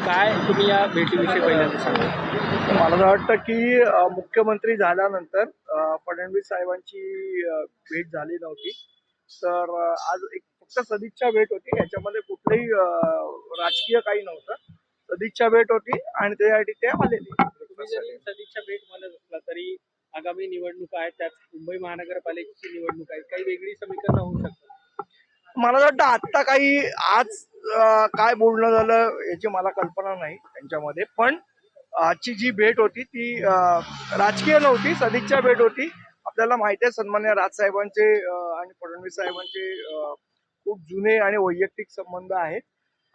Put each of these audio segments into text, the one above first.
काय तुम्ही या भेटीविषयी पहिल्यांदा सांगा? मला वाटतं की मुख्यमंत्री झाल्यानंतर फडणवीस साहेबांची भेट झाली नव्हती. तर आज एक फक्त सदिच्छा भेट होती. याच्यामध्ये कुठलंही राजकीय काही नव्हतं. सदिच्छा भेट होती आणि त्यासाठी ते आलेले. तुम्ही जरी सदिच्छा भेट म्हणत असला तरी आगामी निवडणूक आहेत, त्यात मुंबई महानगरपालिकेची निवडणूक आहे, काही वेगळी समीकरणं होऊ शकतात. मला वाटतं आत्ता काही आज काय बोलणं झालं याची मला कल्पना नाही त्यांच्यामध्ये. पण आजची जी भेट होती ती राजकीय नव्हती, सदिच्छा भेट होती. आपल्याला माहिती आहे सन्मान्य राजसाहेबांचे आणि फडणवीस साहेबांचे खूप जुने आणि वैयक्तिक संबंध आहेत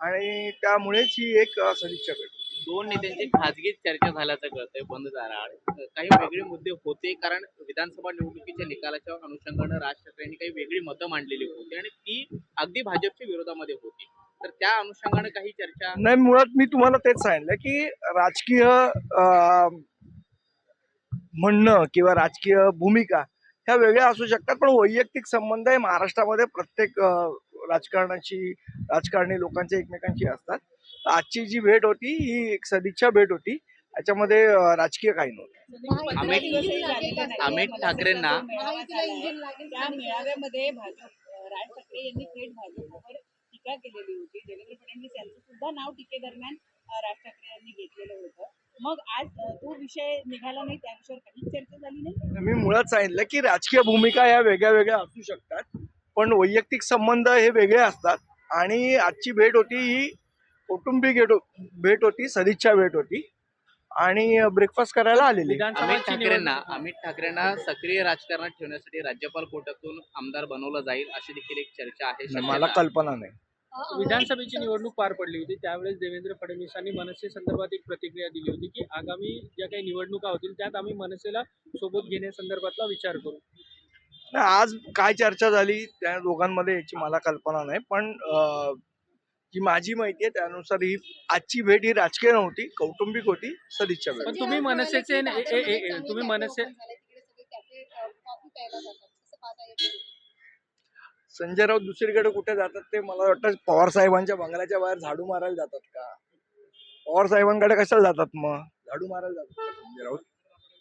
आणि त्यामुळेच ही एक सदिच्छा भेट होती. दोन नेत्यांची खाजगी चर्चा झाल्याचं कळतंय बंद दाराआड. काही वेगळे मुद्दे होते, कारण विधानसभा निवडणुकीच्या निकालाच्या अनुषंगानं राज ठाकरेंनी काही वेगळी मतं मांडलेली होती आणि ती अगदी भाजपच्या विरोधामध्ये होती. तर त्या अनुषंगानं काही चर्चा नाही, मुळात मी तुम्हाला तेच सांगितलं की राजकीय म्हणणं किंवा राजकीय भूमिका ह्या वेगळ्या असू शकतात, पण वैयक्तिक संबंध हे महाराष्ट्रामध्ये प्रत्येक राजकारणी लोकांचे एकमेकांशी असतात. तर आजची जी भेट होती ही एक सदिच्छा भेट होती. याच्यामध्ये राजकीय काही नव्हतं. अमित ठाकरेंना त्या मेळाव्यामध्ये राज ठाकरे यांनी थेट भाजपवर टीका केलेली होती. देवेंद्र फडणवीस यांचं सुद्धा नाव टीकेदरम्यान राज ठाकरे यांनी घेतलेलं होतं. मग आज तो विषय निघाला नाही, त्या विषयावर काहीच चर्चा झाली नाही. मी मुळात सांगितलं की राजकीय भूमिका या वेगळ्या वेगळ्या असू शकतात, पण वैयक्तिक संबंध हे वेगळे असतात. आणि आजची भेट होती ही कौटुंबिक भेट होती, सदिच्छा भेट होती आणि ब्रेकफास्ट करायला आलेली. अमित ठाकरेंना सक्रिय राजकारणात ठेवण्यासाठी राज्यपाल कोट्यातून आमदार बनवलं जाईल अशी देखील एक चर्चा आहे. मला कल्पना नाही. विधानसभेची निवडणूक पार पडली होती, त्यावेळेस देवेंद्र फडणवीसांनी मनसे संदर्भात एक प्रतिक्रिया दिली होती की आगामी ज्या काही निवडणुका होतील त्यात आम्ही मनसेला सोबत घेण्यासंदर्भातला विचार करू. आज काय चर्चा झाली त्या दोघांमध्ये याची मला कल्पना नाही, पण जी माझी माहिती आहे त्यानुसार ही आजची भेट ही राजकीय नव्हती, कौटुंबिक होती, सदिच्छा भेट. पण तुम्ही मनसेचे संजय राऊत दुसरीकडे कुठे जातात ते मला वाटतं पवार साहेबांच्या बंगल्याच्या बाहेर झाडू मारायला जातात का? पवार साहेबांकडे कशाला जातात, मग झाडू मारायला जातात का संजय राऊत?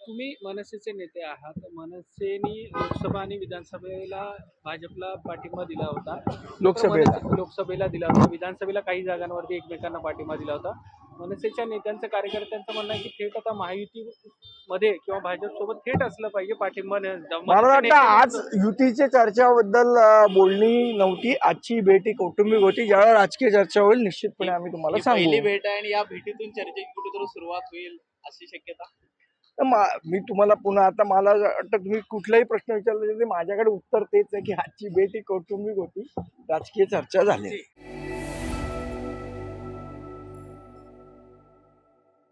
तुम्ही मनसेचे नेते आहात. मनसेने लोकसभा आणि विधानसभेला भाजपला पाठिंबा दिला होता. लोकसभेला दिला होता, विधानसभेला काही जागांवरती एकमेकांना पाठिंबा दिला होता. मनसेच्या नेत्यांचं, कार्यकर्त्यांचं म्हणणं आहे की थेट आता महायुतीमध्ये किंवा भाजप सोबत थेट असलं पाहिजे पाठिंबा. मला वाटतं आज युतीच्या चर्चाबद्दल बोलणी नव्हती. आजची भेट ही कौटुंबिक होती. ज्यावेळेला राजकीय चर्चा होईल निश्चितपणे आम्ही तुम्हाला सांगू. पहिली भेट आहे आणि या भेटीतून चर्चेची कुठेतरी सुरुवात होईल अशी शक्यता. मी तुम्हाला पुन्हा आता मला वाटतं तुम्ही कुठलाही प्रश्न विचारला तरी माझ्याकडे उत्तर तेच आहे की आजची भेट ही कौटुंबिक होती, राजकीय चर्चा झाली.